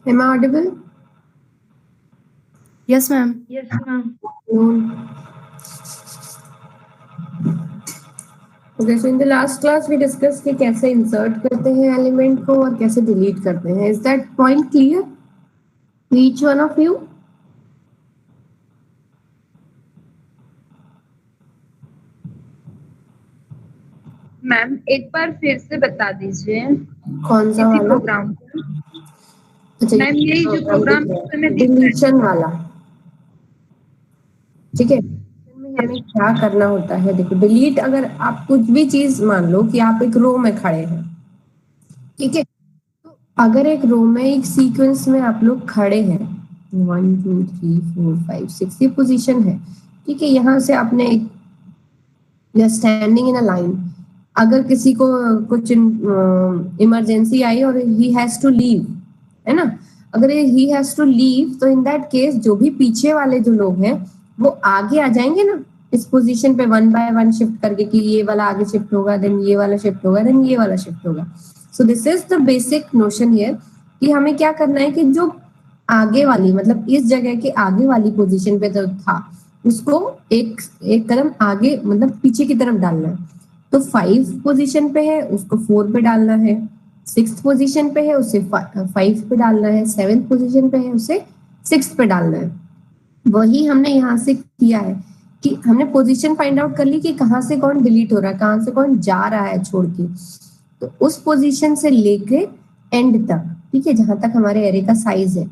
Am I audible? Yes, ma'am. Yes, ma'am. Okay, so in the last class we discussed कि कैसे insert करते हैं element को और कैसे delete करते हैं. Is that point clear to each one of you? Ma'am एक बार फिर से बता दीजिए कौन सा इसी वाला? प्रोग्राम को। अच्छा, मैम यही जो प्रोग्राम में डिलीशन वाला, ठीक है। हमें क्या करना होता है, देखो डिलीट, अगर आप कुछ भी चीज मान लो कि आप एक रो में खड़े हैं, ठीक है, तो अगर एक रो में एक सीक्वेंस में आप लोग खड़े हैं 1 2 3 4 5 6 ये पोजीशन है, ठीक है। यहाँ से आपने you are standing in a line, अगर किसी को कुछ इमरजेंसी आई और ही हैज टू लीव, है ना, अगर ही हैज टू लीव, तो इन दैट केस जो भी पीछे वाले जो लोग हैं वो आगे आ जाएंगे ना इस पोजीशन पे, वन बाय वन शिफ्ट करके कि ये वाला आगे शिफ्ट होगा, देन ये वाला शिफ्ट होगा, देन ये वाला शिफ्ट होगा। So this is the basic notion here कि हमें क्या करना है कि जो आगे वाली, मतलब इस जगह के आगे वाली पोजीशन पे जो था उसको एक एक कदम आगे, मतलब पीछे की तरफ डालना है। तो 5 पोजीशन पे है उसको 4 पे डालना है, 6th पोजीशन पे है उसे 5 पे डालना है, 7th पोजीशन पे है उसे 6 पे डालना है। वही हमने यहाँ से किया है कि हमने पोजीशन फाइंड आउट कर ली कि कहाँ से कौन डिलीट हो रहा है, कहाँ से कौन जा रहा है छोड़ के। तो उस पोजीशन से लेके एंड तक, ठीक है, जहां तक हमारे एरे का साइज है,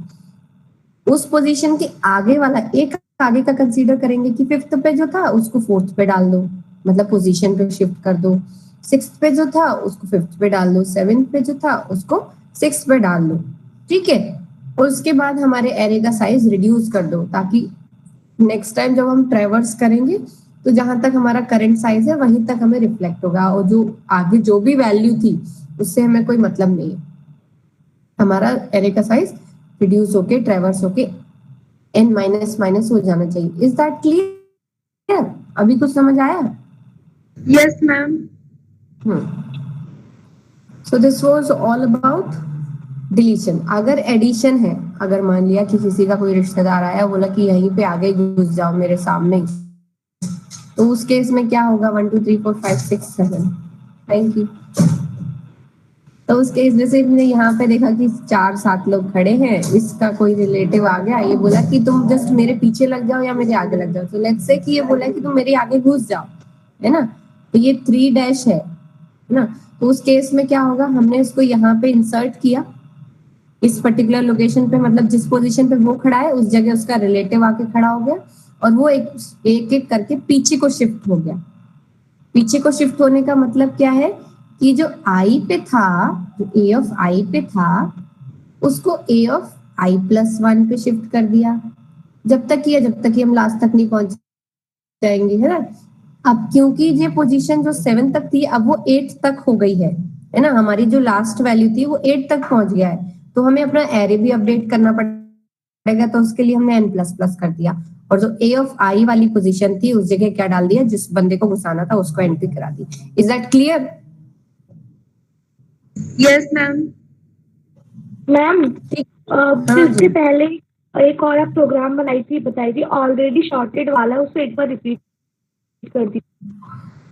उस पोजीशन के आगे वाला एक आगे का कंसीडर करेंगे कि 5th पे जो था उसको 4th पे डाल दो, मतलब पोजीशन पे शिफ्ट कर दो। 6th पे जो था उसको 5th पे डाल दो, 7th पे जो था उसको 6th पे डाल दो, ठीक है। और उसके बाद हमारे एरे का साइज रिड्यूस कर दो, ताकि नेक्स्ट टाइम जब हम ट्रेवर्स करेंगे तो जहां तक हमारा करंट साइज है वहीं तक हमें रिफ्लेक्ट होगा, और जो आगे जो भी वैल्यू थी उससे हमें कोई मतलब नहीं है। हमारा एरे का साइज रिड्यूस होके ट्रेवर्स होके n माइनस माइनस हो जाना चाहिए। Is that clear? अभी कुछ समझ आया? Yes ma'am. So this was all about deletion. अगर एडिशन है, अगर मान लिया कि किसी का कोई रिश्तेदार आया बोला कि यहीं पे आगे घुस जाओ मेरे सामने, तो उस केस में क्या होगा? 1 2 3 4 5 6 7। Thank you. तो उस केस में से मैंने यहाँ पे देखा कि 4-7 लोग खड़े हैं, इसका कोई रिलेटिव आ गया, ये बोला कि तुम जस्ट मेरे पीछे लग जाओ या मेरे आगे लग जाओ। तो लेट्स से कि ये बोला कि तुम मेरे आगे घुस जाओ, है ना, तो ये 3 डैश है ना। तो उस केस में क्या होगा, हमने इसको यहाँ पे इंसर्ट किया इस पर्टिकुलर लोकेशन पे, मतलब जिस पोजीशन पे वो खड़ा है उस जगह उसका रिलेटिव आके खड़ा हो गया, और वो एक एक करके पीछे को शिफ्ट हो गया। पीछे को शिफ्ट होने का मतलब क्या है कि जो आई पे था, जो ए ऑफ आई पे था, उसको ए ऑफ आई प्लस 1 पे शिफ्ट कर दिया, जब तक कि हम लास्ट तक नहीं पहुंच जाएंगे, है ना। अब क्योंकि ये पोजीशन जो 7 तक थी अब वो 8 तक हो गई है ना, हमारी जो लास्ट वैल्यू थी वो 8 तक पहुंच गया है, तो हमें अपना एरे भी अपडेट करना पड़ेगा। तो उसके लिए हमने n प्लस प्लस कर दिया, और जो ए ऑफ आई वाली पोजीशन थी उस जगह क्या डाल दिया, जिस बंदे को घुसाना था उसको एंट्री करा दी। Is that clear? Yes ma'am. Ma'am इससे पहले एक और आप प्रोग्राम बनाई थी, बताई थी ऑलरेडी शॉर्टेड वाला, उसको एक बार रिपीट कर दी।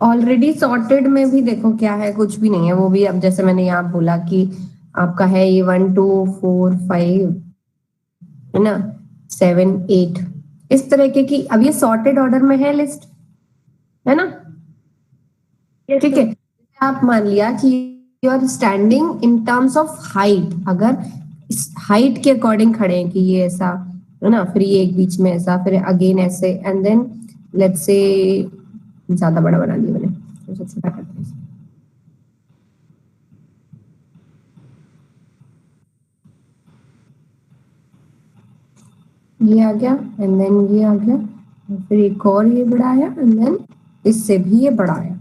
ऑलरेडी सॉर्टेड में भी देखो क्या है, कुछ भी नहीं है। वो भी अब जैसे मैंने यहाँ बोला कि आपका है ये 1 2 4 5, है ना, 7 8, इस तरह के कि अब ये सॉर्टेड ऑर्डर में है लिस्ट, है ना, ठीक है। आप मान लिया कि you are standing in terms of height, अगर हाइट के अकॉर्डिंग खड़े हैं कि ये ऐसा है ना, फिर ये एक बीच में ऐसा, फिर अगेन ऐसे, एंड देन लेट्स से ज्यादा बड़ा बना दिया मैंने, तो छोटा करते हैं। ये आ गया एंड देन ये आ गया, फिर एक और ये बढ़ाया एंड देन इससे भी ये बढ़ाया।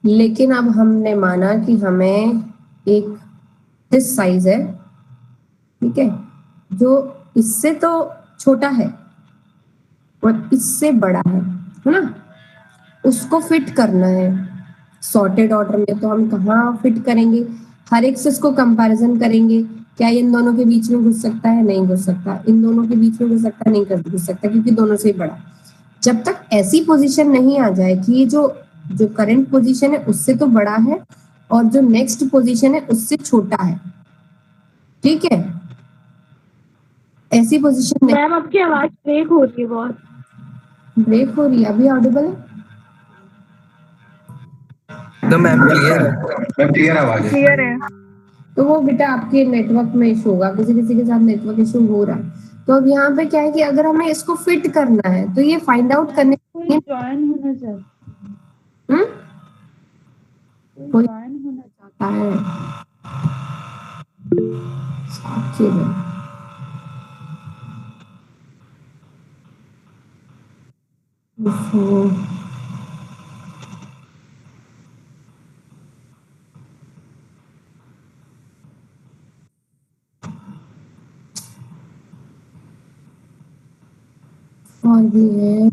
लेकिन अब हमने माना कि हमें एक दिस साइज है, ठीक है, जो इससे तो छोटा है और इससे बड़ा है ना, उसको फिट करना है सॉर्टेड ऑर्डर में। तो हम कहाँ फिट करेंगे, हर एक से इसको कंपैरिजन करेंगे क्या इन दोनों के बीच में घुस सकता है? नहीं घुस सकता। इन दोनों के बीच में घुस सकता है? नहीं घुस सकता, क्योंकि दोनों से ही बड़ा। जब तक ऐसी पोजीशन नहीं आ जाए कि ये जो जो करंट पोजीशन है उससे तो बड़ा है और जो नेक्स्ट पोजीशन है उससे छोटा है, ठीक है, ऐसी पोजीशन नहीं। मैम आपकी आवाज ब्रेक हो रही है बहुत। ब्रेक हो रही है? अभी ऑडिबल है? तो मैम क्लियर है, क्लियर आवाज है। क्लियर है। तो वो बेटा आपके नेटवर्क में इशू होगा, किसी किसी के साथ नेटवर्क इशू हो रहा है। तो अब यहाँ पे क्या है कि अगर हमें इसको फिट करना है तो ये फाइंड आउट करने कोई ज्वाइन होना चाहता हम्म? कोई ज्वाइन होना चाहता है साक्षी में। ओहो। और भी है।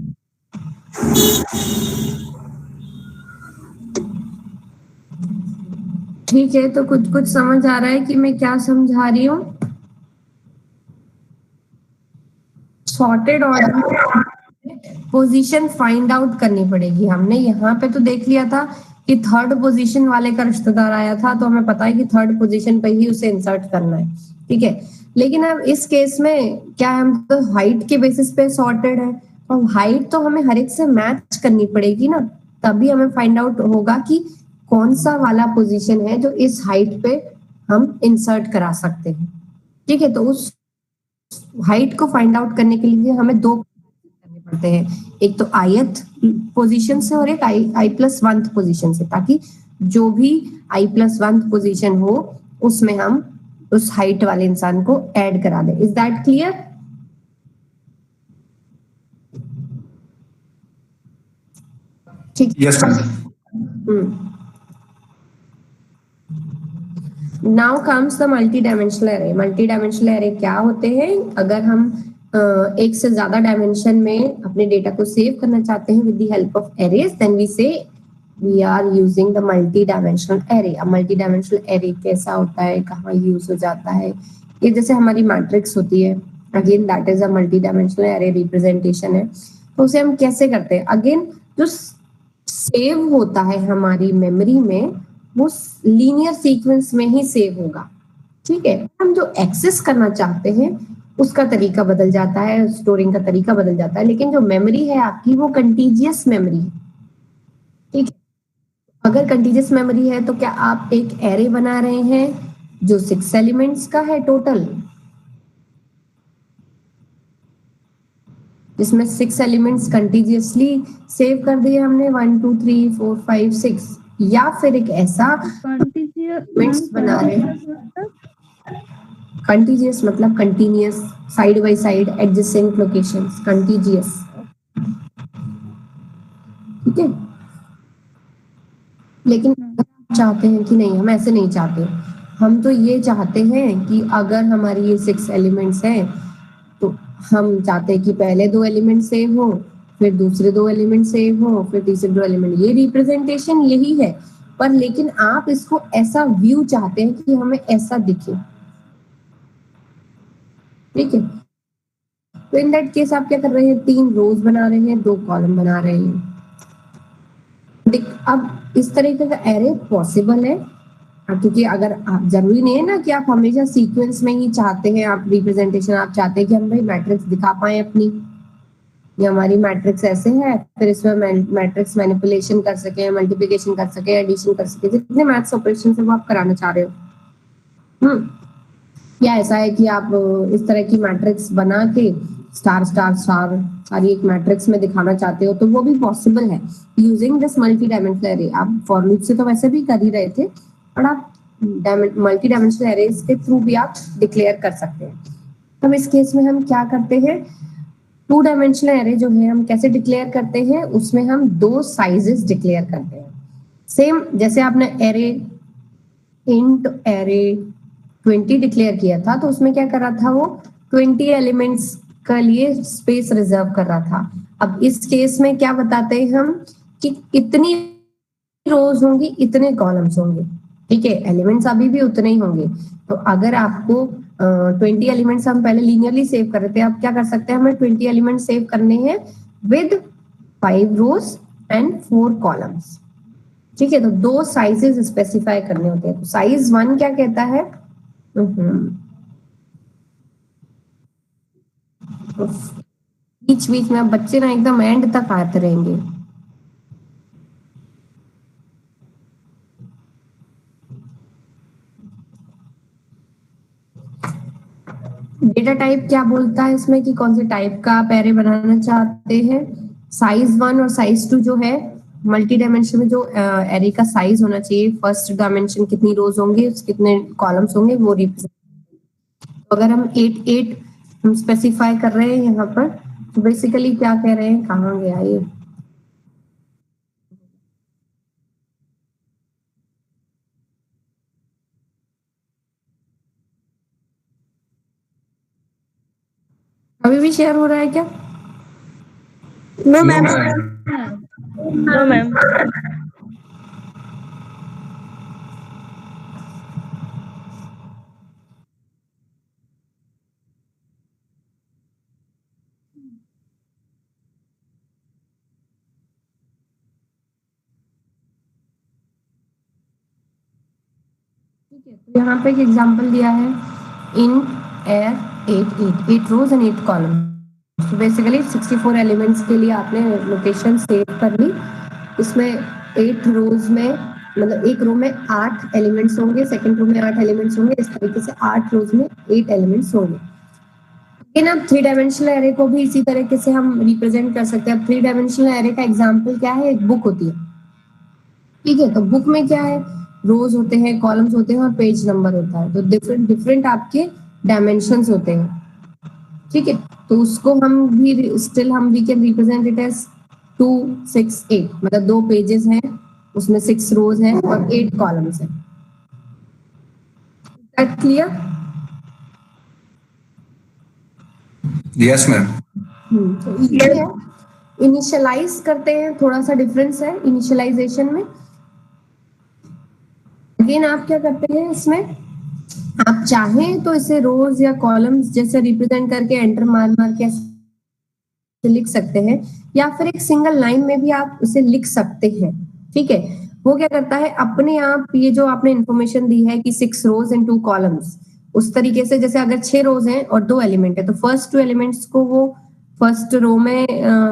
ठीक है, तो कुछ कुछ समझ आ रहा है कि मैं क्या समझा रही हूँ। Sorted order position find out करनी पड़ेगी। हमने यहाँ पे तो देख लिया था कि थर्ड पोजीशन वाले का रिश्तेदार आया था, तो हमें पता है कि थर्ड पोजीशन पे ही उसे इंसर्ट करना है, ठीक है। लेकिन अब इस केस में क्या हम तो हाइट के बेसिस पे सॉर्टेड है, और हाइट तो हमें हर एक से मैच करनी पड़ेगी ना, तभी हमें फाइंड आउट होगा कि कौन सा वाला पोजीशन है जो इस हाइट पे हम इंसर्ट करा सकते हैं, ठीक है। तो उस हाइट को फाइंड आउट करने के लिए हमें दो करने पड़ते हैं, एक तो ith पोजीशन से और एक i+1 पोजीशन से, ताकि जो भी i+1 पोजीशन हो उसमें हम उस हाइट वाले इंसान को ऐड करा दें। Is that clear? ठीक। Yes now comes the multi dimensional array. Multi dimensional array क्या होते हैं? अगर हम एक से ज्यादा डायमेंशन में अपने डेटा को सेव करना चाहते हैं with the help of arrays, then we say we are using the multi dimensional array. अब मल्टी डायमेंशनल एरे कैसा होता है, कहाँ यूज हो जाता है? ये जैसे हमारी मैट्रिक्स होती है, again that is a multi dimensional array representation है। तो उसे हम कैसे करते हैं? अगेन जो सेव होता है हमारी मेमोरी में वो लीनियर सीक्वेंस में ही सेव होगा, ठीक है। हम जो एक्सेस करना चाहते हैं उसका तरीका बदल जाता है, स्टोरिंग का तरीका बदल जाता है, लेकिन जो मेमोरी है आपकी वो कंटीजियस मेमोरी है, ठीक है। अगर कंटीजियस मेमोरी है तो क्या आप एक एरे बना रहे हैं जो 6 एलिमेंट्स का है टोटल, जिसमें 6 एलिमेंट्स कंटीजियसली सेव कर दिए हमने 1 2 3 4 5 6, या फिर एक ऐसा एलिमेंट्स बना रहे हैं। कंटीजियस मतलब continuous, side by side, adjacent locations, contiguous, ठीक है। लेकिन चाहते हैं कि नहीं, हम ऐसे नहीं चाहते। हम तो ये चाहते हैं कि अगर हमारी ये 6 एलिमेंट्स हैं तो हम चाहते हैं कि पहले 2 एलिमेंट सेव हो, फिर दूसरे 2 एलिमेंट सेव हो, फिर तीसरे 2 एलिमेंट। ये रिप्रेजेंटेशन यही है, पर लेकिन आप इसको ऐसा व्यू चाहते हैं कि हमें ऐसा दिखे, ठीक है। तो इन दैट केस आप क्या कर रहे हैं? 3 रोज बना रहे हैं, 2 कॉलम बना रहे हैं। अब इस तरीके का एरे पॉसिबल है, क्योंकि अगर आप, जरूरी नहीं है ना कि आप हमेशा सीक्वेंस में ही चाहते हैं आप रिप्रेजेंटेशन, आप चाहते हैं कि हम भाई मैट्रिक्स दिखा पाए अपनी, ये हमारी मैट्रिक्स ऐसे है, फिर इसमें मैट्रिक्स मैनिपुलेशन कर सके, मल्टीप्लिकेशन कर सके, एडिशन कर सके, जितने मैथ्स ऑपरेशन है वो आप कराना चाह रहे हो। या ऐसा है कि आप इस तरह की मैट्रिक्स बना के स्टार स्टार स्टार सारी एक मैट्रिक्स में दिखाना चाहते हो, तो वो भी पॉसिबल है using this multi dimensional array. आप फॉर लूप से तो वैसे भी कर ही रहे थे, और आप मल्टी डायमेंशनल एरेज के थ्रू भी आप डिक्लेयर कर सकते हैं। अब इस केस में हम क्या करते हैं? 2 डायमेंशनल एरे जो है हम कैसे डिक्लेयर करते हैं? उसमें हम 2 साइजेस डिक्लेयर करते हैं। सेम जैसे आपने एरे इंट एरे 20 डिक्लेयर किया था, तो उसमें क्या कर रहा था? वो 20 एलिमेंट्स का लिए स्पेस रिजर्व कर रहा था। अब इस केस में क्या बताते हैं हम कि इतनी रोज होंगी, इतने कॉलम्स होंगे, ठीक है। एलिमेंट्स अभी भी उतने ही होंगे, तो अगर आपको 20 एलिमेंट्स हम पहले लीनियरली सेव कर रहे थे, अब क्या कर सकते हैं, हमें 20 एलिमेंट्स सेव करने हैं विद 5 रोज एंड 4 कॉलम्स। ठीक है, तो 2 साइजेस स्पेसिफाई करने होते हैं। तो साइज 1 क्या कहता है, बीच बीच में अब बच्चे ना एकदम एंड तक आते रहेंगे। डेटा टाइप क्या बोलता है इसमें कि कौन से टाइप का आप एरे बनाना चाहते हैं। साइज 1 और साइज 2 जो है मल्टी डायमेंशन में जो एरे का साइज होना चाहिए, फर्स्ट डायमेंशन कितनी रोज होंगे, कितने कॉलम्स होंगे, वो रिप्रेजेंट। अगर हम 8 हम स्पेसिफाई कर रहे हैं यहाँ पर, तो बेसिकली क्या कह रहे हैं, कहाँ गया ये, अभी भी शेयर हो रहा है क्या? No ma'am, no ma'am. ठीक है, तो यहाँ पे एक एग्जांपल दिया है, in air 8 rows and 8 column. तो बेसिकली 64 एलिमेंट्स के लिए आपने लोकेशन सेव कर ली। इसमें 8 रोज में, मतलब एक रो में 8 एलिमेंट्स होंगे, सेकंड रो में 8 एलिमेंट्स होंगे, इस तरीके से 8 रोज में 8 एलिमेंट्स होंगे। लेकिन अब 3 डायमेंशनल एरे को भी इसी तरीके से हम रिप्रेजेंट कर सकते हैं। अब 3 डायमेंशनल एरे का एग्जाम्पल क्या है, एक बुक होती है। ठीक है, तो बुक में क्या है, रोज होते हैं, कॉलम्स होते हैं और पेज नंबर होता है। तो डिफरेंट डिफरेंट आपके डायमेंशंस होते हैं। ठीक है, तो उसको हम भी स्टिल हम we can represent it as 2 6 8, मतलब 2 पेजेस हैं, उसमें 6 रोज हैं और 8 कॉलम्स हैं। That clear? Yes ma'am. तो ये है, इनिशियलाइज करते हैं, थोड़ा सा डिफरेंस है इनिशियलाइजेशन में। अगेन आप क्या करते हैं इसमें, आप चाहें तो इसे रोज या कॉलम्स जैसे रिप्रेजेंट करके एंटर मार मार के लिख सकते हैं, या फिर एक सिंगल लाइन में भी आप उसे लिख सकते हैं। ठीक है, वो क्या करता है, अपने आप ये जो आपने इंफॉर्मेशन दी है कि 6 रोज एंड 2 कॉलम्स, उस तरीके से जैसे अगर 6 रोज हैं और 2 एलिमेंट है, तो फर्स्ट 2 एलिमेंट्स को वो फर्स्ट रो में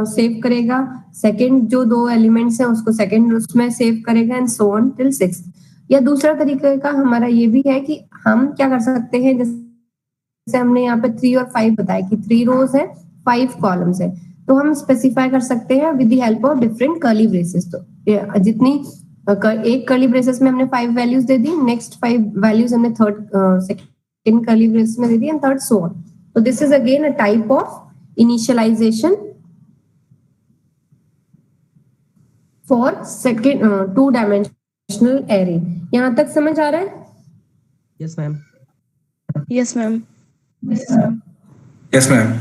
सेव करेगा, सेकंड जो 2 एलिमेंट्स हैं उसको सेकंड उसमें सेव करेगा, एंड सो ऑन टिल 6। या दूसरा तरीके का हमारा ये भी है कि हम क्या कर सकते हैं, जैसे हमने यहाँ पे 3 और 5 बताया कि 3 रोज है, 5 कॉलम्स है, तो हम स्पेसिफाई कर सकते हैं with the help of different curly braces. तो जितनी एक कर्ली ब्रेसेस में हमने 5 वैल्यूज दे दी, नेक्स्ट 5 वैल्यूज हमने थर्ड सेकंड कर्ली ब्रेसेस में दे दी, एंड थर्ड सो ऑन। तो this is again a type of initialization for second 2 dimensional array. यहाँ तक समझ आ रहा है? Yes ma'am. Yes ma'am. Yes ma'am.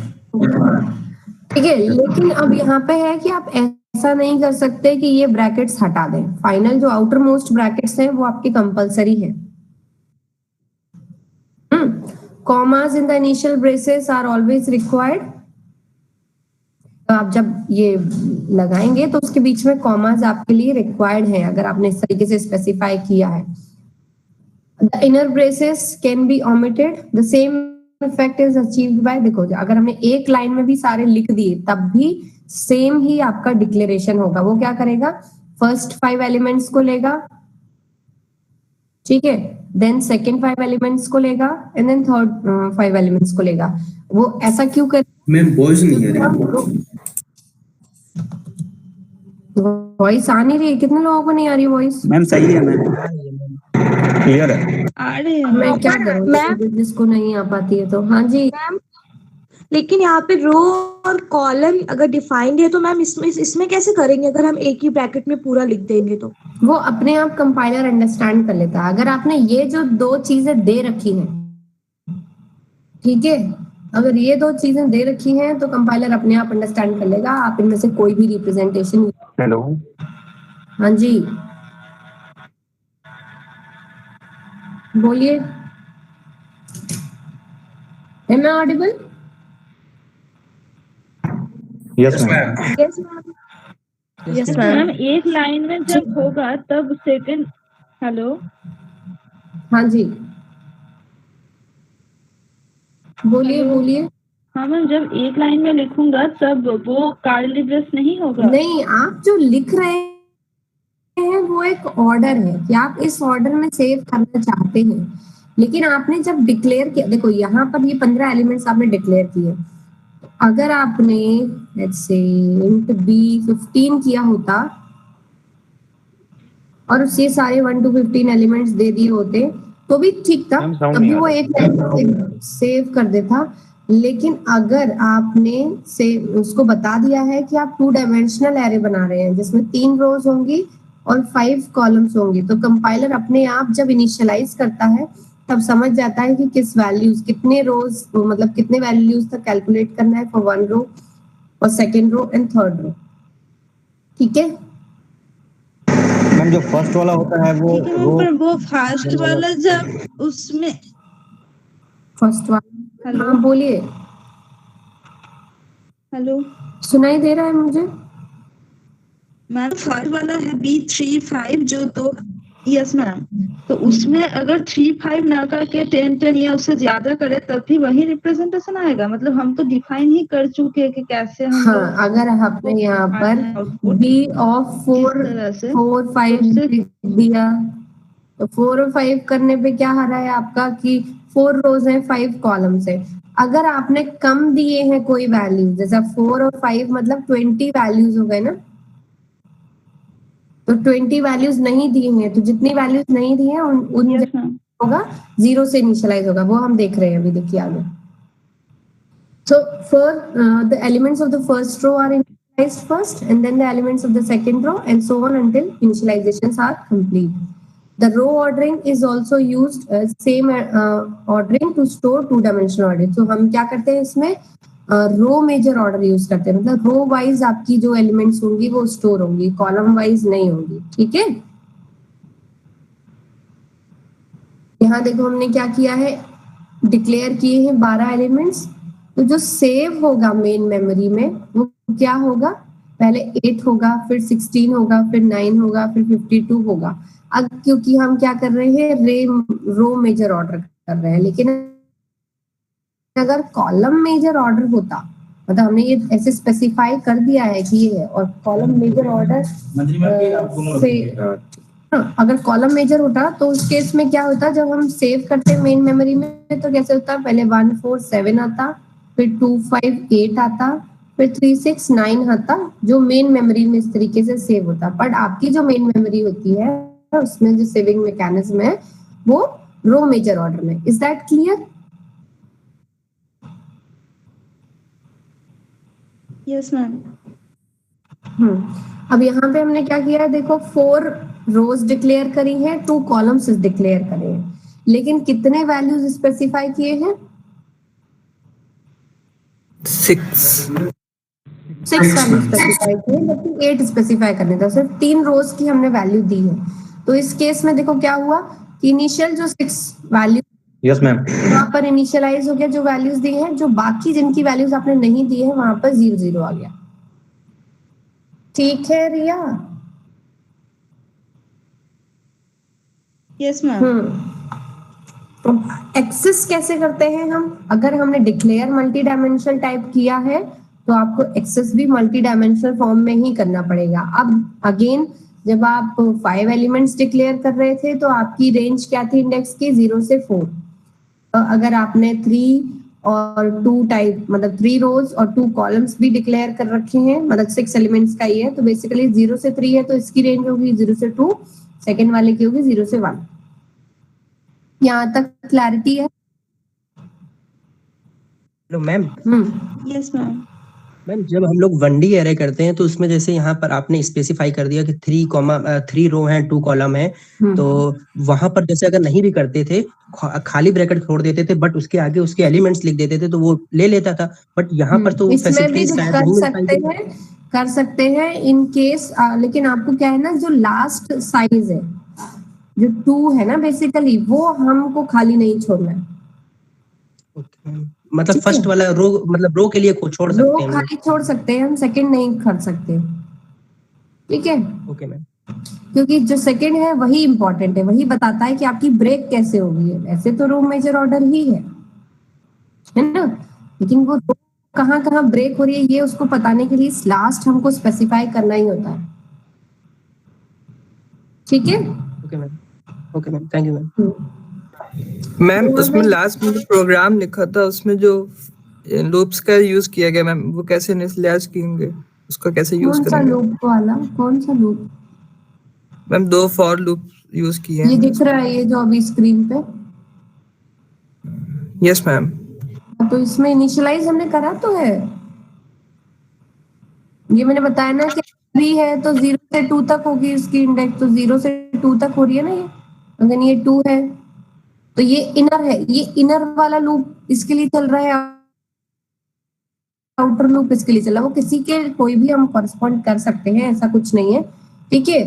ठीक है, लेकिन अब यहाँ पे है कि आप ऐसा नहीं कर सकते कि ये ब्रैकेट्स हटा दें। फाइनल जो आउटर मोस्ट ब्रैकेट्स हैं वो आपके कंपलसरी है। Commas in the initial braces are always required. आप जब ये लगाएंगे तो उसके बीच में कॉमास आपके लिए रिक्वायर्ड है, अगर आपने इस तरीके से स्पेसिफाई किया है। The inner braces can be omitted. The same effect is achieved by, देखो अगर हमने एक लाइन में भी सारे लिख दिए तब भी सेम ही आपका डिक्लेरेशन होगा। वो क्या करेगा, फर्स्ट 5 एलिमेंट्स को लेगा, ठीक है, देन सेकंड 5 एलिमेंट्स को लेगा, एंड देन थर्ड 5 एलिमेंट्स को लेगा। वो ऐसा क्यों कर, मैम वॉइस नहीं आ रही। वॉइस आ नहीं रही? कितने लोगों को नहीं आ रही वॉइस? मैम सही है मैम, क्लियर है। आ रहे हैं मैं क्या करूँ मैम जिसको नहीं आ पाती है तो। हाँ जी, मैम, लेकिन यहाँ पे रो और कॉलम अगर डिफाइंड है तो मैम इसमें कैसे करेंगे अगर हम एक ही ब्रैकेट में पूरा लिख देंगे तो? वो अपने आप कंपाइलर अंडरस्टैंड कर लेता है। अगर आपने ये जो 2 चीजें दे रखी हैं, ठीक है, अगर ये 2 चीजें दे रखी हैं तो कंपाइलर अपने आप अंडरस्टैंड कर लेगा। आप इनमें से कोई भी रिप्रेजेंटेशन। हेलो, हाँ जी, बोलिए। Am I audible? Yes, ma'am. Yes, ma'am. Yes, ma'am ma'am. एक लाइन में जब होगा तब सेकंड हेलो हाँ जी, बोलिए हेलो। बोलिए। हाँ मैम जब एक लाइन में लिखूंगा तब वो कार्डली ब्रश नहीं होगा। नहीं, आप जो लिख रहे हैं वो एक ऑर्डर है कि आप इस ऑर्डर में सेव करना चाहते हैं, लेकिन आपने जब डिक्लेयर किया, देखो यहाँ पर ये 15 एलिमेंट्स आपने डिक्लेयर किए। अगर आपने लेट्स से int b15 किया होता और ये सारे 1 to 15 एलिमेंट्स दे दिए होते तो भी ठीक था, मैम, sound तभी नहीं आ वो रहा। एक सेव कर देता। लेकिन अगर आपने से उसको बता दिया है कि आप 2 डायमेंशनल एरे बना रहे हैं जिसमें 3 रोज होंगी और 5 कॉलम्स होंगी, तो कंपाइलर अपने आप जब इनिशियलाइज करता है तब समझ जाता है कि किस वैल्यूज, कितने रोज, मतलब कितने वैल्यूज तक कैलकुलेट करना है फॉर 1 रो और 2nd रो एंड 3rd रो। ठीक है, मैम जो फर्स्ट वाला होता है वो ठीक है मैम, रो पर वो फास्ट वाला जब उसमें फर्स्ट वाला। हेलो हाँ बोलिए, हेलो सुनाई दे रहा है मुझे। मैम, फर्स्ट वाला है B35 जो तो यस मैम, तो उसमें अगर 35 ना करके 10 या उससे ज्यादा करे तब भी वही रिप्रेजेंटेशन आएगा। मतलब हम तो डिफाइन ही कर चुके हैं कि कैसे हम हाँ, लोग अगर आपने यहाँ पर आउटपुट b of 4 किस तरह से 4 5 उससे दिया, तो 4 और 5 करने पे क्या आ रहा है आपका कि 4 रोज है 5 कॉलम्स है। अगर आपने कम दिए हैं कोई वैल्यू, जैसा 4 और 5 मतलब 20 वैल्यूज हो गए ना, तो 20 वैल्यूज नहीं दिए हैं, तो जितनी वैल्यूज नहीं दी है उन यस मैम। होगा 0 से इनिशियलाइज होगा, वो हम देख रहे हैं अभी, देखिए आगे। So for the elements of the first row are initialized first, and then the elements of the second row, and so on until initializations are complete. The row ordering is also used, same ordering to store 2-dimensional ordering. So हम क्या करते हैं इसमें row major order use करते हैं, मतलब row wise आपकी जो एलिमेंट्स होंगी वो स्टोर होंगी, कॉलम वाइज नहीं होंगी। ठीक है, यहाँ देखो हमने क्या किया है, डिक्लेयर किए हैं 12 एलिमेंट्स, तो जो सेव होगा मेन मेमोरी में वो क्या होगा, पहले 8 होगा, फिर 16 होगा, फिर 9 होगा, फिर 52 होगा। अब क्योंकि हम क्या कर रहे हैं, रो मेजर ऑर्डर कर रहे हैं, लेकिन अगर कॉलम मेजर ऑर्डर होता, मतलब हमने ये ऐसे स्पेसिफाई कर दिया है कि ये है, और कॉलम मेजर ऑर्डर से अगर कॉलम मेजर होता तो उस केस में क्या होता, जब हम सेव करते हैं मेन मेमोरी में तो कैसे होता, पहले 1 4 7 आता, फिर 2 5 8 आता, फिर 3 6 9 आता, जो मेन मेमोरी में इस तरीके से सेव होता। बट आपकी जो मेन मेमोरी होती है उसमें जो सेविंग मैकेनिज्म है वो रो मेजर ऑर्डर में। Is that clear? Yes ma'am. अब यहाँ पे हमने क्या किया है, देखो 4 रोज डिक्लेयर करी है, 2 कॉलम्स डिक्लेयर करे हैं, लेकिन कितने वैल्यूज स्पेसिफाई किए हैं? 6 वैल्यू स्पेसिफाई किए, लेकिन 8 स्पेसिफाई करने था, सिर्फ 3 रोज की हमने वैल्यू दी है। तो इस केस में देखो क्या हुआ कि इनिशियल जो 6 वैल्यू यस मैम। वहां पर इनिशियलाइज हो गया, जो वैल्यूज दी है, जो बाकी जिनकी वैल्यूज आपने नहीं दी है वहां पर 0 0 आ गया। ठीक है रिया? Yes ma'am. तो एक्सेस कैसे करते हैं हम, अगर हमने डिक्लेयर मल्टी डायमेंशनल टाइप किया है तो आपको एक्सेस भी मल्टी डायमेंशनल फॉर्म में ही करना पड़ेगा। अब अगेन जब आप 5 एलिमेंट्स डिक्लेयर कर रहे थे तो आपकी रेंज क्या थी इंडेक्स की, 0 से 4। अगर आपने 3 और 2 टाइप, मतलब 3 रोज और 2 कॉलम्स भी डिक्लेयर कर रखे हैं, मतलब 6 एलिमेंट्स का ही है, तो बेसिकली 0 से 3 है तो इसकी रेंज होगी 0 से 2, सेकेंड वाले की होगी 0 से 1। यहाँ तक क्लैरिटी है? Hello ma'am. Yes ma'am. Ma'am जब हम लोग 1D एरे करते हैं तो उसमें जैसे यहाँ पर आपने स्पेसिफाई कर दिया कि 3 रो हैं 2 कॉलम है, तो वहां पर जैसे अगर नहीं भी करते थे, खाली ब्रैकेट छोड़ देते थे, बट उसके आगे उसके एलिमेंट्स लिख देते थे तो वो ले लेता था। बट यहाँ पर तो इसमें भी फैसिलिटी शायद कर नहीं सकते हैं, कर सकते हैं इन केस, लेकिन आपको क्या है ना, जो लास्ट साइज है जो 2 है ना बेसिकली, वो हमको खाली नहीं छोड़ना है। मतलब ठीक है। फर्स्ट वाला रो मतलब रो के लिए छोड़ रो सकते हैं हम लोग। खाली छोड़ सकते हैं हम, सेकंड नहीं कर सकते। ठीक है, ओके मैम। क्योंकि जो सेकंड है वही इंपॉर्टेंट है, वही बताता है कि आपकी ब्रेक कैसे होगी। ऐसे तो रो मेजर ऑर्डर ही है ना, लेकिन वो कहाँ कहाँ ब्रेक हो रही है ये उसको बताने के लिए लास्ट हमको स्पेसिफाई करना ही होता है। ठीक है। Okay ma'am. Okay ma'am, thank you ma'am. Ma'am तो उसमें हमें- लास्ट में जो प्रोग्राम लिखा था उसमें जो लूप्स का यूज किया गया मैम, वो कैसे इनिशियलाइज किएंगे, उसका कैसे यूज कौन सा करेंगे? लूप वाला, कौन सा loop? Ma'am 2 for loop use किए हैं ये मैंने दिख रहा है, ये जो अभी स्क्रीन पे। उसमें। Yes ma'am. तो इसमें इनिशियलाइज हमने करा तो है, ये मैंने बताया ना कि 3 है तो 0 से 2 तक होगी इसकी इंडेक्स, तो 0 से 2 तक हो रही है ना ये। अगर ये 2 है तो ये इनर है, ये इनर वाला लूप इसके लिए चल रहा है, आउटर लूप इसके लिए चल रहा है। वो किसी के कोई भी हम कॉरेस्पॉन्ड कर सकते हैं, ऐसा कुछ नहीं है। ठीक है,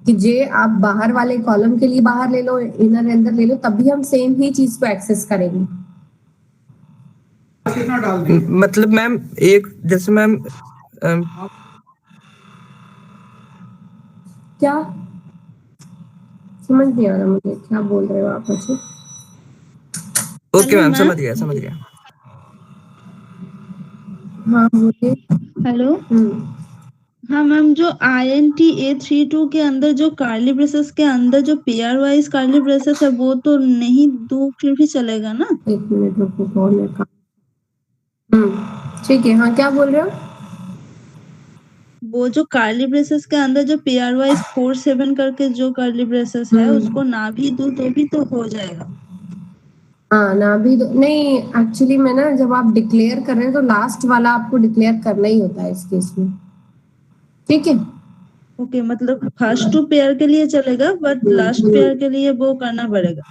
कि जे आप बाहर वाले कॉलम के लिए बाहर ले लो, इनर अंदर ले लो, तब भी हम सेम ही चीज को एक्सेस करेंगे। मतलब मैम एक जैसे मैम क्या समझ नहीं आ रहा मुझे, क्या बोल रहे हो आप मुझे? Okay hello ma'am, ma'am. समझ गया समझ गया। हाँ बोलिए। हेलो। हाँ मैम, जो INT A32 के अंदर जो कार्ली ब्रेसेस के अंदर जो पेयर वाइज कार्ली ब्रेसेस है वो तो नहीं दो फिर भी चलेगा ना? एक मिनट रुको, कॉल है का। ठीक है, हाँ क्या बोल रहे हो? वो जो कार्ली ब्रेसेस के अंदर जो पेयर वाइज 4-7 करके जो कार्ली ब्रेसेस है उसको ना भी दो तो भी तो हो जाएगा। हाँ ना भी नहीं, एक्चुअली में ना जब आप डिक्लेयर कर रहे हैं तो लास्ट वाला आपको डिक्लेयर करना ही होता है इस केस में। ठीक है। ओके, मतलब फर्स्ट 2 पेयर के लिए चलेगा बट लास्ट पेयर के लिए वो करना पड़ेगा।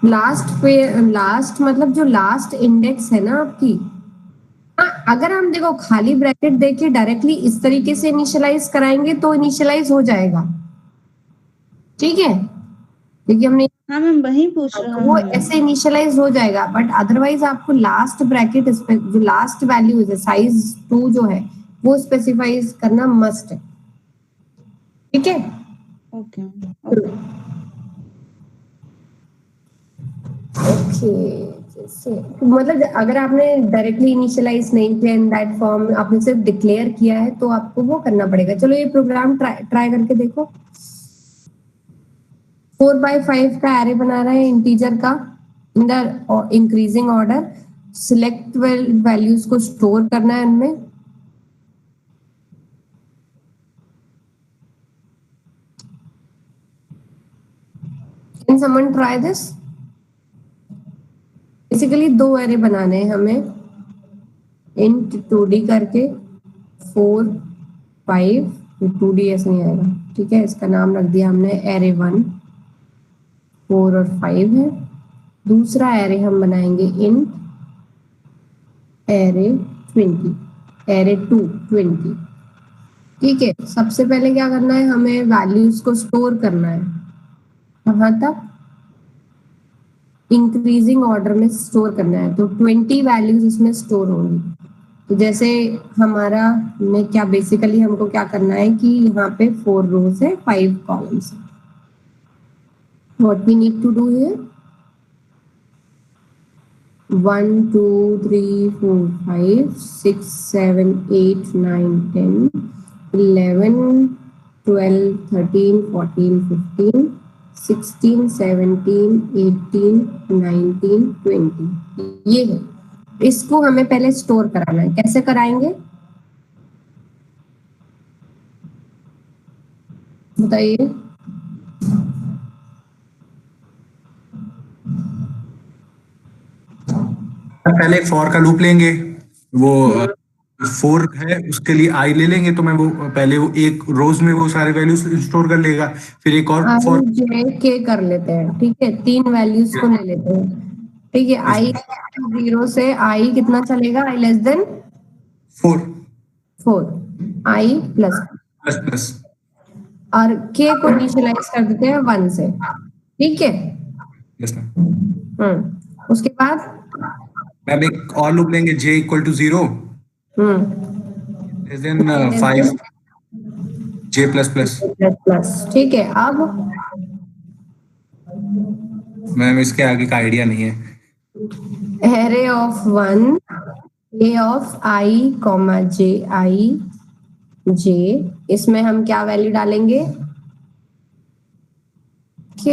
लास्ट मतलब जो लास्ट इंडेक्स है ना आपकी, हाँ, अगर हम देखो खाली ब्रैकेट देके डायरेक्टली इस तरीके से इनिशियलाइज कराएंगे तो इनिशियलाइज हो जाएगा। ठीक है, क्योंकि हमने हाँ मैम वही पूछ रहा वो हूँ। ऐसे इनिशियलाइज हो जाएगा, बट अदरवाइज आपको लास्ट ब्रैकेट जो लास्ट वैल्यू है साइज 2 जो है वो स्पेसिफाई करना मस्ट है। ठीक है। ओके ओके, जैसे मतलब अगर आपने डायरेक्टली इनिशियलाइज नहीं किया इन दैट फॉर्म, आपने सिर्फ डिक्लेयर किया है तो आपको वो करना पड़ेगा। चलो ये प्रोग्राम ट्राई करके देखो। 4x5 का एरे बना रहा है इंटीजर का in the increasing order. Select values को स्टोर करना है इनमें। Can someone try this? Basically 2 array बनाने हैं हमें, int 2d करके 4 5, 2d ऐसे नहीं आएगा। ठीक है, इसका नाम रख दिया हमने एरे 1, 4 और 5 है। दूसरा एरे हम बनाएंगे int एरे 20, एरे 2 20। ठीक है, सबसे पहले क्या करना है, हमें वैल्यूज को स्टोर करना है। कहाँ तक? इंक्रीजिंग ऑर्डर में स्टोर करना है, तो 20 वैल्यूज इसमें स्टोर होंगी। तो जैसे हमारा में क्या बेसिकली हमको क्या करना है कि यहाँ पे 4 रोज है, 5 कॉलम्स है। What we need to do here, 1 2 3 4 5 6 7 8 9 10 11 12 13 14 15 16 17 18 19 20 ये है। इसको हमें पहले स्टोर कराना है। कैसे कराएंगे बताइए? पहले फॉर का लूप लेंगे, वो 4 है उसके लिए आई ले लेंगे, तो मैं वो पहले वो एक रोज में वो सारे वैल्यूज स्टोर कर लेगा। फिर एक और फॉर आई जे के कर लेते हैं। ठीक है, 3 वैल्यूज को ले लेते हैं। ठीक है, आई 0 से आई कितना चलेगा, आई लेस देन 4 आई प्लस प्लस प्लस और के को इनिशियलाइज कर देते हैं 1 से। ठीक है। Yes ma'am. उसके बाद मैम एक और लूप लेंगे, j equal to 0 less than 5 j plus plus. Plus, ठीक है। अब मैम इसके आगे का आइडिया नहीं है। array of 1 a of i comma j i j, इसमें हम क्या वैल्यू डालेंगे? k,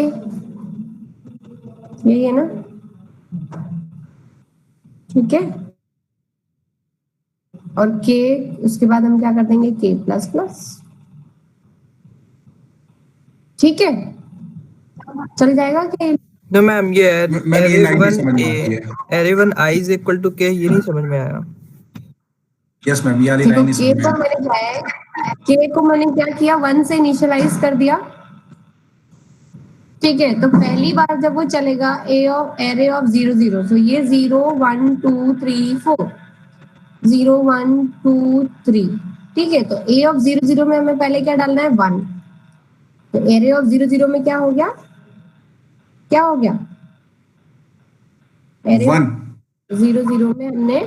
यही है ना? ठीक है। और k उसके बाद हम क्या कर देंगे? k प्लस प्लस, ठीक है। चल जाएगा कि No मैम, ये मैम ये लाइन नहीं समझ में आती है। array 1 i is equal to k, ये नहीं समझ में आया। यस मैम, ये वाली देखो लाइन नहीं k समझ में को मैंने क्या है, k को मैंने क्या किया? 1 से इनिशियलाइज कर दिया, ठीक है। तो पहली बार जब वो चलेगा array of 0 0, तो ये 0 1 2 3 4, 0 1 2 3, ठीक है। तो a of 0 0 में हमें पहले क्या डालना है? 1। तो array of 0 0 में क्या हो गया? क्या हो गया? array 1 0 0 में हमने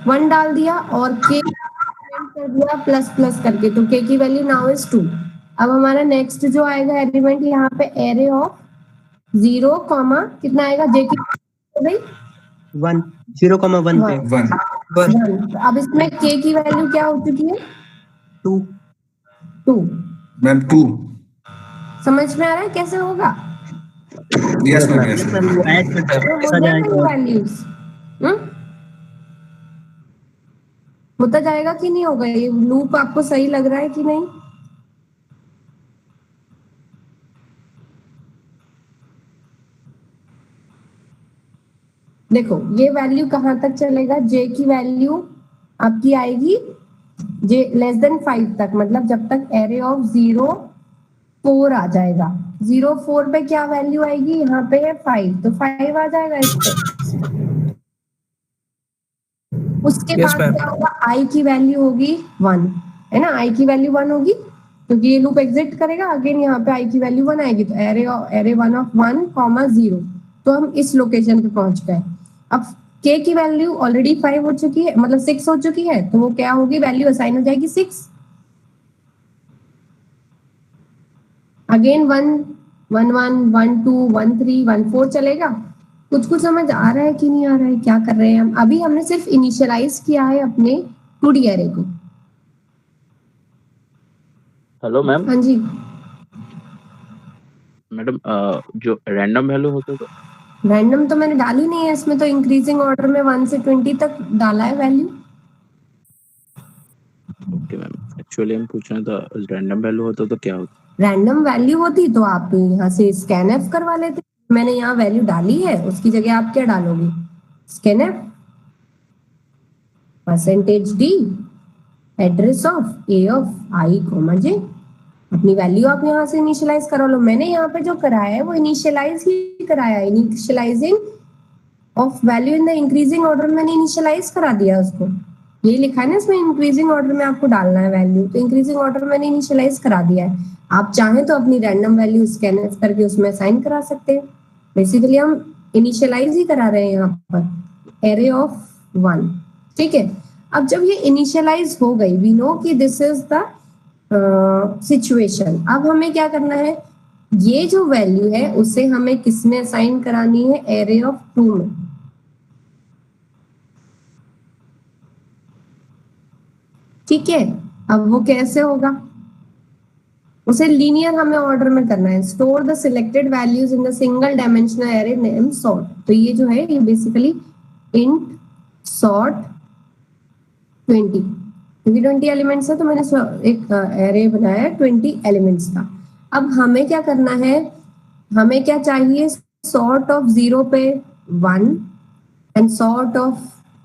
1 डाल दिया और k कर दिया प्लस प्लस करके, तो k की वैल्यू नाउ इज 2। अब हमारा नेक्स्ट जो आएगा एलिमेंट यहाँ पे array ऑफ 0 कॉमा कितना आएगा? j की भाई 1 0,1 पे 1 1। अब इसमें k की वैल्यू क्या हो चुकी है? 2 2। मैम 2। समझ में आ रहा है कैसे होगा? यस मैम, यस मैम वो ऐड करके तो ऐसा हो जाएगा जाएगा। वैल्यूज होता जाएगा कि नहीं होगा? ये लूप आपको सही लग रहा है कि नहीं? देखो ये वैल्यू कहाँ तक चलेगा? j की वैल्यू आपकी आएगी j लेस देन 5 तक, मतलब जब तक array ऑफ 0 4 आ जाएगा। 0 4 पे क्या वैल्यू आएगी? यहाँ पे है 5, तो 5 आ जाएगा इस पे। उसके Yes, बाद ma'am. क्या होगा? i की वैल्यू होगी 1, है ना? i की वैल्यू 1 होगी क्योंकि ये लूप एग्जिट करेगा। अगेन यहाँ पे i की वैल्यू 1 आएगी, तो array 1 ऑफ 1 कॉमा 0, तो हम इस लोकेशन पे पहुंच गए। अब k की वैल्यू ऑलरेडी 5 हो चुकी है, मतलब 6 हो चुकी है, तो वो क्या होगी? वैल्यू असाइन हो जाएगी 6। अगेन 1 1 1 1 2 1 3 1 4 चलेगा। कुछ कुछ समझ आ रहा है कि नहीं आ रहा है? क्या कर रहे हैं हम? अभी हमने सिर्फ इनिशियलाइज किया है अपने 2D एरे को। Hello ma'am. हाँ जी मैडम, जो रैंडम वैल्यू होता है रैंडम तो मैंने डाली नहीं है इसमें, तो इंक्रीजिंग ऑर्डर में 1 से 20 तक डाला है वैल्यू। ओके मैम, एक्चुअली हम पूछ रहे थे रैंडम वैल्यू होता तो क्या होता? रैंडम वैल्यू होती तो आप यहाँ से स्कैनएफ करवा लेते। मैंने यहाँ वैल्यू डाली है, उसकी जगह आप क्या डालोगे? Scanf %d address of a of i comma j। अपनी वैल्यू आप यहाँ से इनिशियलाइज करा लो। मैंने यहाँ पे जो कराया है वो इनिशियलाइज ही कराया है, initialising of value in the increasing order मैंने इनिशियलाइज करा दिया उसको। ये लिखा है ना इसमें, इंक्रीजिंग ऑर्डर में आपको डालना है वैल्यू, तो इंक्रीजिंग ऑर्डर मैंने इनिशियलाइज करा दिया है। आप चाहें तो अपनी रैंडम वैल्यू स्कैनएफ करके उसमें असाइन करा सकते हैं। बेसिकली हम इनिशियलाइज ही करा रहे हैं यहाँ पर एरे ऑफ 1, ठीक है। अब जब ये इनिशियलाइज हो गई, वी नो कि दिस इज द सिचुएशन। अब हमें क्या करना है? ये जो वैल्यू है उसे हमें किसमें असाइन करानी है? एरे ऑफ 2 में। ठीक है। अब वो कैसे होगा? उसे लीनियर हमें ऑर्डर में करना है। Store the selected values in the single dimensional array name sort. तो ये जो है ये बेसिकली इंट सॉर्ट 20, क्योंकि 20 एलिमेंट्स है तो मैंने एक एरे बनाया है 20 एलिमेंट्स का। अब हमें क्या करना है? हमें क्या चाहिए? सॉर्ट ऑफ 0 पे 1 एंड सॉर्ट ऑफ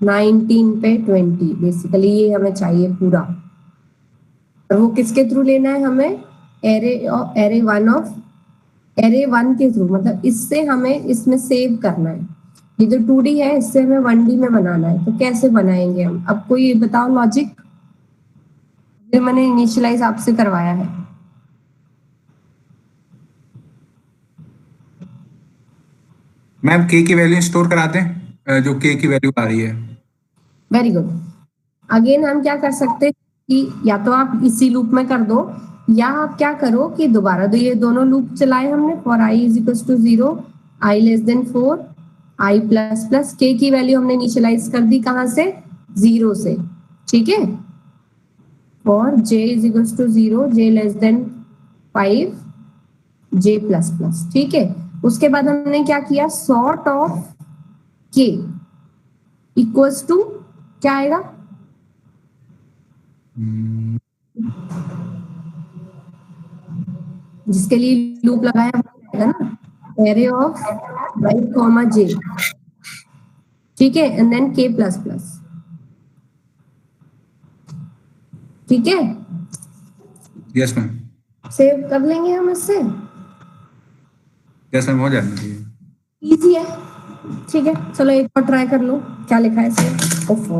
19 पे 20। बेसिकली ये हमें चाहिए पूरा। और वो किसके थ्रू लेना है हमें? एरे 1 के थ्रू, मतलब इससे हमें इसमें सेव करना है। ये जो 2D है इससे हमें 1D में बनाना है। तो कैसे बनाएंगे हम? अब कोई बताओ लॉजिक। फिर मैंने इनिशियलाइज आपसे करवाया है। मैम k की वैल्यू स्टोर कराते हैं जो के की वैल्यू आ रही है। Very good. अगेन हम क्या कर सकते हैं कि या तो आप इसी लूप में कर दो, या आप क्या करो कि दोबारा ये दोनों लूप चलाए हमने, for i is equal to 0, i less than 4, i plus plus, k की वैल्यू हमने इनिशियलाइज कर दी कहां से, 0 से, ठीक है। For j is equal to 0, j less than 5, j plus plus, ठीक है। उसके बाद हमने क्या किया, sort of k equals to क्या आएगा, जिसके लिए लूप लगाया है ना, array of y comma j, ठीक है, and then k plus plus, ठीक है। Yes ma'am. सेव कर लेंगे हम इससे, यस मैम, हो जाना चाहिए। इजी है, ठीक है। चलो एक बार ट्राई कर लो क्या लिखा है इसमें। ओफो,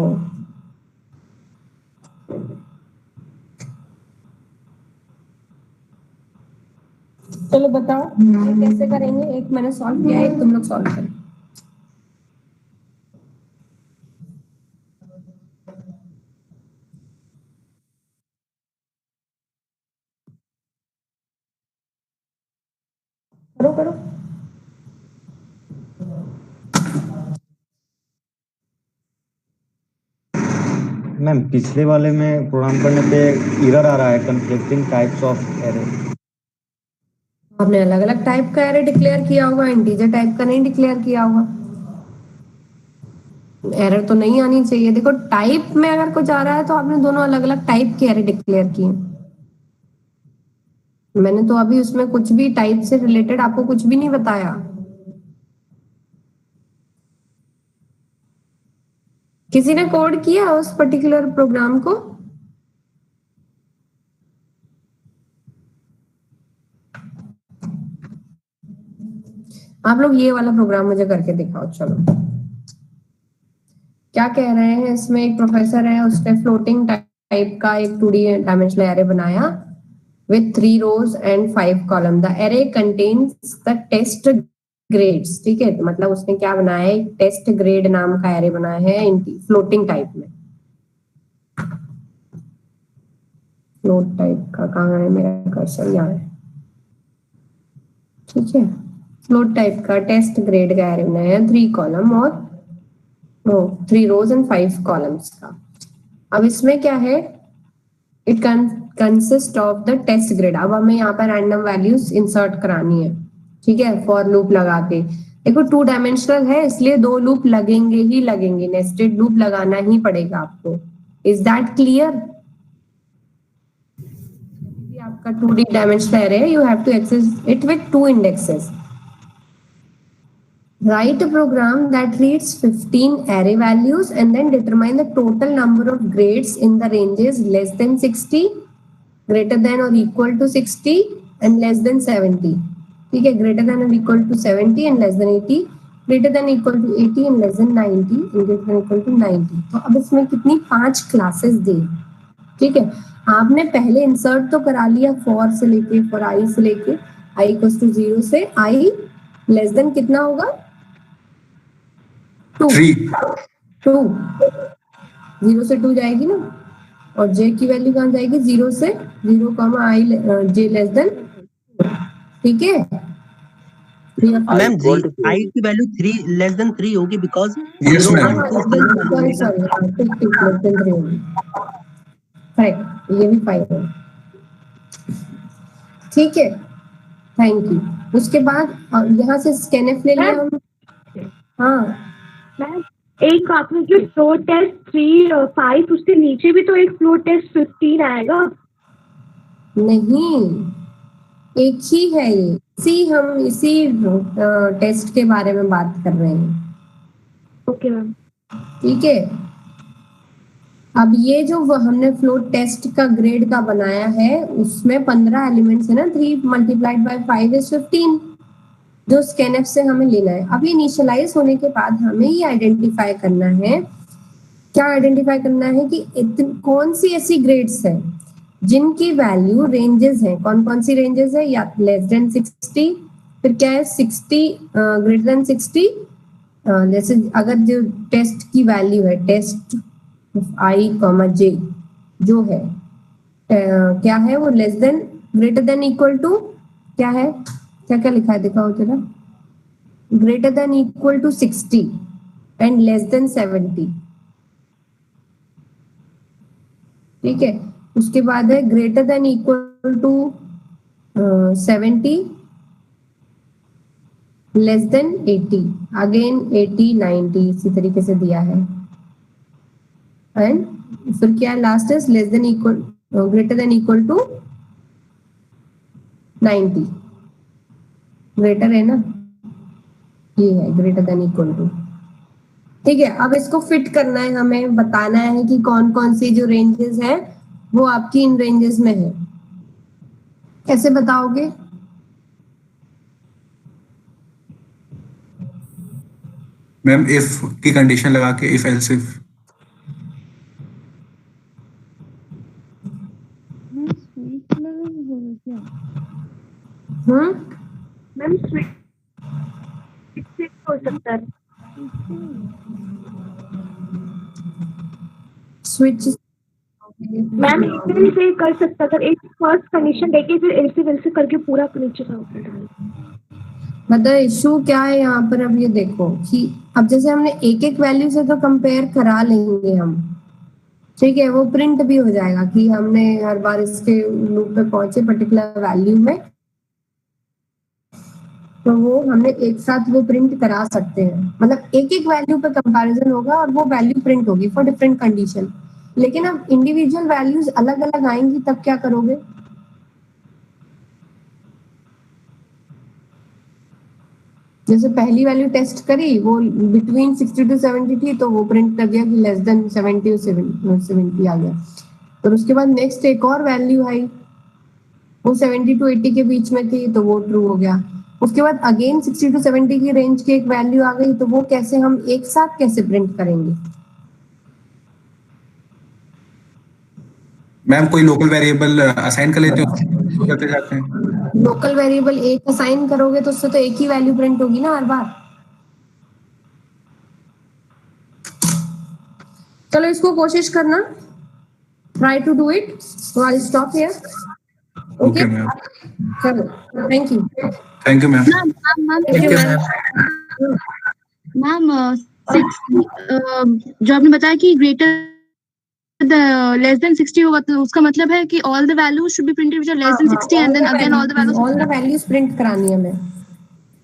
चलो बताओ ये कैसे करेंगे। एक मैंने सॉल्व किया, एक तुम लोग सॉल्व करो। करो करो। मैम पिछले वाले में प्रोग्राम करने पे एरर आ रहा है, कन्फ्लिक्टिंग टाइप्स ऑफ एरे। आपने अलग अलग टाइप का एरे डिक्लेयर किया होगा, इंटीजर टाइप का नहीं डिक्लेयर किया होगा। एरर तो नहीं आनी चाहिए। देखो टाइप में अगर कुछ आ रहा है तो आपने दोनों अलग अलग टाइप के एरे डिक्लेयर किए। मैंने तो अभी उसमें कुछ भी टाइप से रिलेटेड आपको कुछ भी नहीं बताया। किसी ने कोड किया उस पर्टिकुलर प्रोग्राम को? आप लोग ये वाला प्रोग्राम मुझे करके दिखाओ। चलो क्या कह रहे हैं इसमें, एक प्रोफेसर है, उसने फ्लोटिंग टाइप का एक 2D डायमेंशनल एरे बनाया with 3 rows and 5 column. The array contains the test grades, ठीक है। तो मतलब उसने क्या बनाया है, टेस्ट ग्रेड नाम का एरे बनाया है फ्लोटिंग टाइप में। फ्लोट टाइप का कहाँ है मेरा कर्सर, यहाँ है, ठीक है। फ्लोट टाइप का टेस्ट ग्रेड का एरे बनाया है 3 कॉलम और 3 rows and 5 कॉलम्स का। अब इसमें क्या है, it consist of the test grade. अब हमें यहाँ पर रैंडम वैल्यूज इंसर्ट करानी है, ठीक है, फॉर लूप लगा के। देखो 2 डायमेंशनल है इसलिए 2 लूप लगेंगे ही लगेंगे, नेस्टेड लूप लगाना ही पड़ेगा आपको। Is that clear? आपका 2D डायमेंशनल एरे है, you have to access it with 2 indexes. Write a program that reads 15 array values and then determine the total number of grades in the ranges less than 60, greater than or equal to 60 and less than 70. ठीक है, greater than or equal to 70 and less than 80, greater than equal to 80 and less than 90 and greater than equal to 90. तो अब इसमें कितनी 5 classes दी, ठीक है। आपने पहले इंसर्ट तो करा लिया फॉर से लेके, फॉर आई से लेके i इक्वल टू 0 से i लेस देन कितना होगा, 2 0 से 2 जाएगी ना, और j की वैल्यू कहाँ जाएगी, 0 से 0 i j लेस देन, ठीक है। मैम i की वैल्यू 3 लेस देन 3 होगी बिकॉज यस मैम, करेक्ट, ये भी 5 है, ठीक है। Thank you. उसके बाद यहाँ से स्कैनफ ले लिया हम। हाँ मैम एक आपने जो फ्लो टेस्ट 3 और 5, उसके नीचे भी तो एक फ्लो टेस्ट 15 आएगा। नहीं, एक ही है ये, हम इसी टेस्ट के बारे में बात कर रहे हैं। ओके मैम, ठीक है। अब ये जो हमने फ्लोट टेस्ट का ग्रेड का बनाया है उसमें 15 एलिमेंट्स है ना, 3 मल्टीप्लाइड बाय 5 इज 15, जो स्कैनफ से हमें लेना है। अब इनिशियलाइज होने के बाद हमें ये आइडेंटिफाई करना है, क्या आइडेंटिफाई करना है कि कौन सी ऐसी ग्रेड्स है जिनकी वैल्यू रेंजेस है। कौन कौन सी रेंजेस है, या लेस देन 60, फिर क्या है 60 ग्रेटर देन 60 जैसे अगर जो टेस्ट की वैल्यू है टेस्ट आई कॉमा जे जो है क्या है वो less than greater than equal to क्या है क्या क्या लिखा है दिखाओ जरा greater than equal to 60 and less than 70 ठीक है उसके बाद है greater than equal to 70 less than 80 again 80 90 इसी तरीके से दिया है एंड फिर क्या है last is less than equal greater than equal to 90 greater है ना ये है ग्रेटर देन इक्वल टू ठीक है अब इसको फिट करना है हमें बताना है कि कौन कौन सी जो रेंजेस हैं वो आपकी इन रेंजेस में है कैसे बताओगे मैम इफ की कंडीशन लगा के if else if ma'am switch हो सकता है स्विच मैम इसे से कर सकता अगर एक फर्स्ट कंडीशन देके फिर ऐसे करके पूरा नीचे का मतलब इशू क्या है यहाँ पर अब ये देखो कि अब जैसे हमने एक एक वैल्यू से तो कंपेयर करा लेंगे हम ठीक है वो प्रिंट भी हो जाएगा कि हमने हर बार इसके लूप पे पहुंचे पर्टिकुलर वैल्यू में तो वो हमने एक साथ वो प्रिंट करा सकते हैं मतलब एक एक वैल्यू पे कंपैरिजन होगा और वो वैल्यू प्रिंट होगी फॉर डिफरेंट कंडीशन लेकिन अब इंडिविजुअल वैल्यूज अलग अलग आएंगी तब क्या करोगे जैसे पहली वैल्यू टेस्ट करी वो बिटवीन 60 टू 70 थी तो वो प्रिंट कर दिया कि लेस देन 70 और 70 आ गया और उसके बाद नेक्स्ट एक और वैल्यू आई वो 70 टू 80 के बीच में थी तो वो ट्रू हो गया उसके बाद अगेन 60 टू 70 की रेंज की एक वैल्यू आ गई तो वो कैसे हम एक साथ कैसे प्रिंट करेंगे मैम कोई लोकल वेरिएबल असाइन कर लेते हो करते जाते हैं लोकल वेरिएबल एक असाइन करोगे तो उससे तो एक ही वैल्यू प्रिंट होगी ना हर बार चलो इसको कोशिश करना try to do it so I stop here okay ma'am चलो थैंक यू मैम मैम जो आपने बताया कि ग्रेटर लेस देन 60 होगा तो उसका मतलब है कि all the values should be printed which are less than 60 and then again all the values print करानी है हमें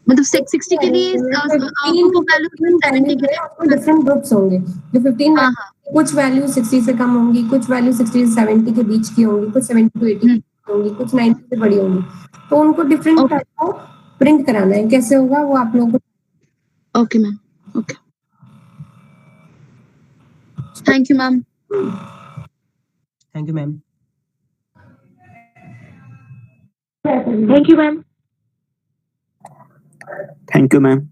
मतलब 60 के लिए वो वैल्यू 70 के लिए डिफरेंट ग्रुप्स होंगे जो 15 कुछ वैल्यू 60 से कम होंगी कुछ वैल्यू 60 से 70 के बीच की होंगी कुछ 70 टू 80 होंगी कुछ 90 से बड़ी होंगी तो उनको डिफरेंट टाइप को प्रिंट कराना है कैसे होगा वो आप लोगों को okay ma'am okay thank you ma'am thank you ma'am thank you ma'am thank you ma'am